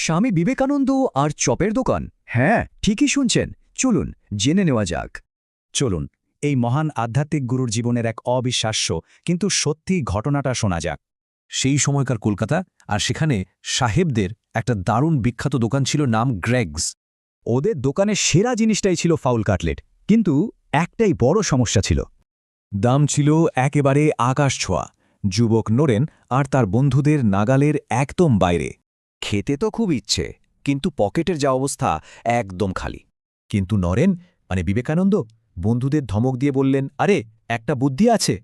স্বামী বিবেকানন্দ আর চপের দোকান। হ্যাঁ, ঠিকই শুনছেন। চলুন জেনে নেওয়া যাক। চলুন এই মহান আধ্যাত্মিক গুরুর জীবনের এক অবিশ্বাস্য কিন্তু সত্যি ঘটনাটা শোনা যাক। সেই সময়কার কলকাতা, আর সেখানে সাহেবদের একটা দারুণ বিখ্যাত দোকান ছিল, নাম গ্রেগস। ওদের দোকানের সেরা জিনিসটাই ছিল ফাউল কাটলেট, কিন্তু একটাই বড় সমস্যা ছিল। দাম ছিল একেবারে আকাশ ছোঁয়া। যুবক নরেন আর তার বন্ধুদের নাগালের একদম বাইরে। খেতে তো খুব ইচ্ছে, কিন্তু পকেটের যা অবস্থা, একদম খালি। কিন্তু নরেন মানে বিবেকানন্দ বন্ধুদের ধমক দিয়ে বললেন, আরে একটা বুদ্ধি আছে।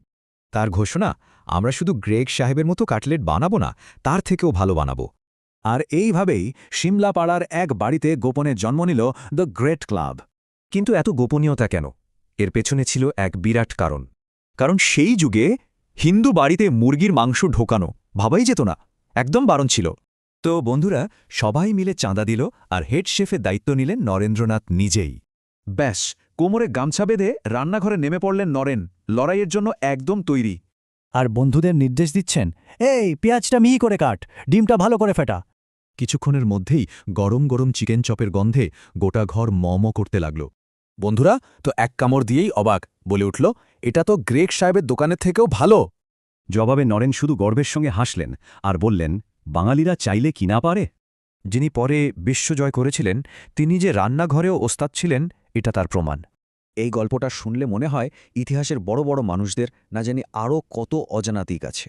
তার ঘোষণা, আমরা শুধু গ্রেগ সাহেবের মতো কাটলেট বানাবো না, তার থেকেও ভালো বানাবো। আর এইভাবেই সিমলা পাড়ার এক বাড়িতে গোপনে জন্ম নিল দ্য গ্রেট ক্লাব। কিন্তু এত গোপনীয়তা কেন? এর পেছনে ছিল এক বিরাট কারণ। কারণ সেই যুগে হিন্দু বাড়িতে মুরগির মাংস ঢোকানো ভাবাই যেত না, একদম বারণ ছিল। তো বন্ধুরা সবাই মিলে চাঁদা দিল, আর হেড শেফের দায়িত্ব নিলেন নরেন্দ্রনাথ নিজেই। ব্যাস, কোমরে গামছা বেঁধে রান্নাঘরে নেমে পড়লেন নরেন, লড়াইয়ের জন্য একদম তৈরি। আর বন্ধুদের নির্দেশ দিচ্ছেন, এই পেঁয়াজটা মিহি করে কাট, ডিমটা ভালো করে ফেটা। কিছুক্ষণের মধ্যেই গরম গরম চিকেন চপের গন্ধে গোটা ঘর ম করতে লাগল। বন্ধুরা তো এক কামড় দিয়েই অবাক, বলে উঠল, এটা তো গ্রেগ সাহেবের দোকানের থেকেও ভালো। জবাবে নরেন শুধু গর্বের সঙ্গে হাসলেন আর বললেন, বাঙালিরা চাইলে কি না পারে। যিনি পরে বিশ্বজয় করেছিলেন, তিনি যে রান্নাঘরেও ওস্তাদ ছিলেন, এটা তার প্রমাণ। এই গল্পটা শুনলে মনে হয় ইতিহাসের বড় বড় মানুষদের না জানি আরও কত অজানা দিক আছে।